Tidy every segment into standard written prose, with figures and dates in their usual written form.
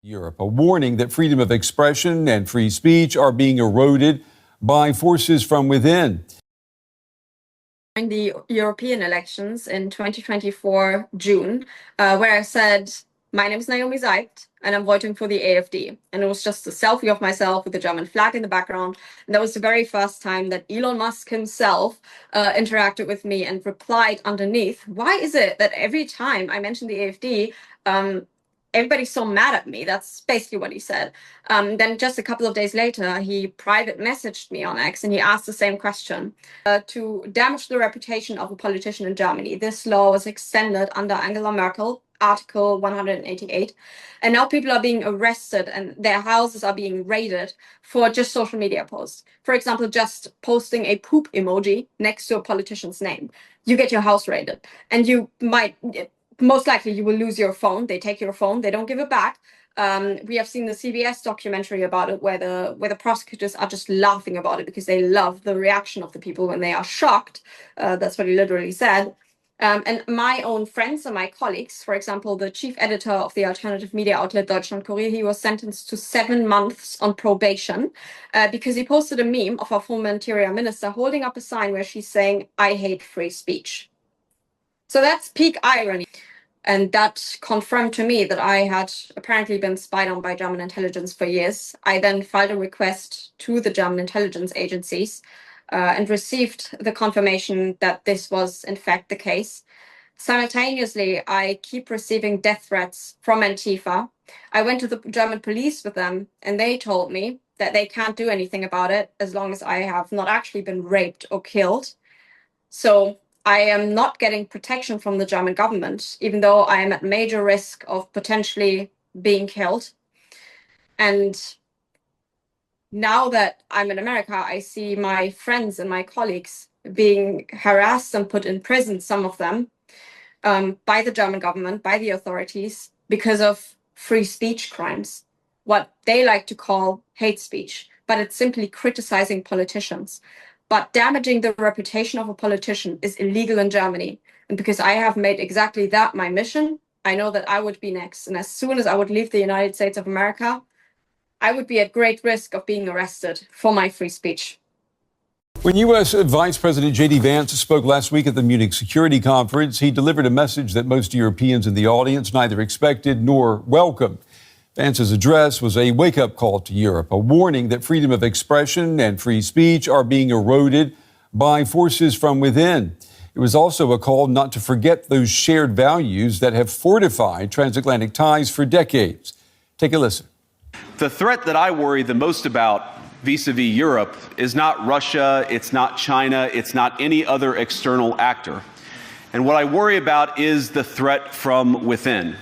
Europe, a warning that freedom of expression and free speech are being eroded by forces from within. During the European elections in 2024 June, where I said, my name is Naomi Seibt and I'm voting for the AfD. And it was just a selfie of myself with the German flag in the background. And that was the very first time that Elon Musk himself interacted with me and replied underneath, why is it that every time I mention the AfD, everybody's so mad at me? That's basically what he said. Then just a couple of days later, he private messaged me on X and he asked the same question. To damage the reputation of a politician in Germany, this law was extended under Angela Merkel, Article 188. And now people are being arrested and their houses are being raided for just social media posts. For example, just posting a poop emoji next to a politician's name. You get your house raided and you might... most likely you will lose your phone. They take your phone, they don't give it back. We have seen the CBS documentary about it where the prosecutors are just laughing about it because they love the reaction of the people when they are shocked. That's what he literally said. And my own friends and my colleagues, for example, the chief editor of the alternative media outlet Deutschland Kurier, he was sentenced to 7 months on probation because he posted a meme of our former interior minister holding up a sign where she's saying, "I hate free speech." So that's peak irony. And that confirmed to me that I had apparently been spied on by German intelligence for years. I then filed a request to the German intelligence agencies and received the confirmation that this was in fact the case. Simultaneously, I keep receiving death threats from ANTIFA. I went to the German police with them and they told me that they can't do anything about it as long as I have not actually been raped or killed. So I am not getting protection from the German government, even though I am at major risk of potentially being killed. And now that I'm in America, I see my friends and my colleagues being harassed and put in prison, some of them, by the German government, by the authorities, because of free speech crimes, what they like to call hate speech, but it's simply criticizing politicians. But damaging the reputation of a politician is illegal in Germany. And because I have made exactly that my mission, I know that I would be next. And as soon as I would leave the United States of America, I would be at great risk of being arrested for my free speech. When U.S. Vice President J.D. Vance spoke last week at the Munich Security Conference, he delivered a message that most Europeans in the audience neither expected nor welcomed. Vance's address was a wake-up call to Europe, a warning that freedom of expression and free speech are being eroded by forces from within. It was also a call not to forget those shared values that have fortified transatlantic ties for decades. Take a listen. The threat that I worry the most about vis-a-vis Europe is not Russia, it's not China, it's not any other external actor. And what I worry about is the threat from within,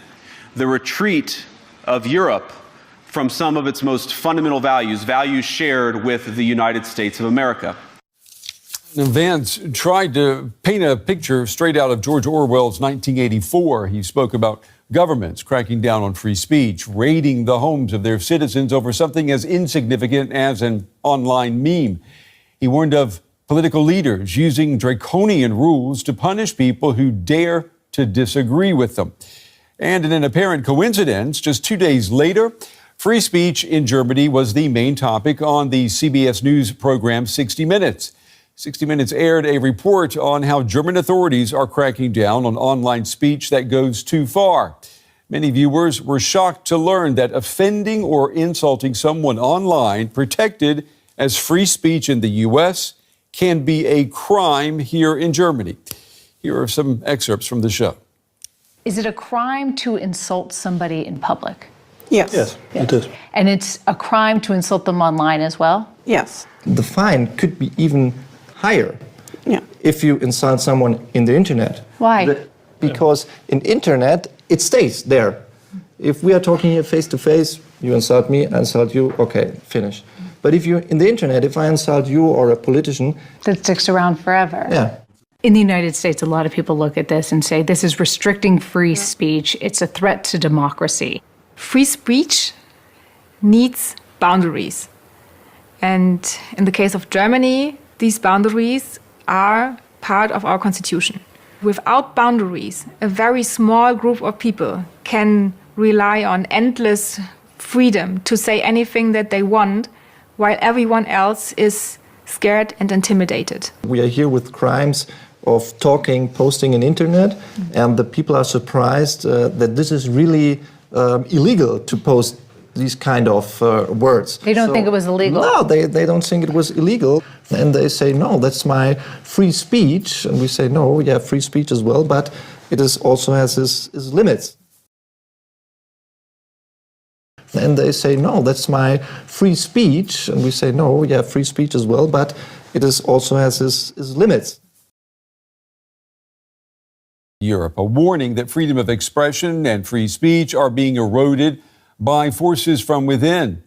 the retreat of Europe from some of its most fundamental values, values shared with the United States of America. Vance tried to paint a picture straight out of George Orwell's 1984. He spoke about governments cracking down on free speech, raiding the homes of their citizens over something as insignificant as an online meme. He warned of political leaders using draconian rules to punish people who dare to disagree with them. And in an apparent coincidence, just 2 days later, free speech in Germany was the main topic on the CBS News program 60 Minutes. 60 Minutes aired a report on how German authorities are cracking down on online speech that goes too far. Many viewers were shocked to learn that offending or insulting someone online, protected as free speech in the U.S., can be a crime here in Germany. Here are some excerpts from the show. Is it a crime to insult somebody in public? Yes. Yes, it is. And it's a crime to insult them online as well? Yes. The fine could be even higher if you insult someone in the internet. Why? Because in internet, it stays there. If we are talking here face to face, you insult me, I insult you, okay, finish. But if you in the internet, if I insult you or a politician... That sticks around forever. Yeah. In the United States, a lot of people look at this and say, this is restricting free speech. It's a threat to democracy. Free speech needs boundaries. And in the case of Germany, these boundaries are part of our constitution. Without boundaries, a very small group of people can rely on endless freedom to say anything that they want, while everyone else is scared and intimidated. We are here with crimes of talking, posting on internet, and the people are surprised that this is really illegal to post these kind of words. They don't think it was illegal. No, they don't think it was illegal. And they say, no, that's my free speech. And we say, no, yeah, free speech as well, but it is also has its limits. And they say, no, that's my free speech. And we say, no, yeah, free speech as well, but it is also has its limits. Europe, a warning that freedom of expression and free speech are being eroded by forces from within.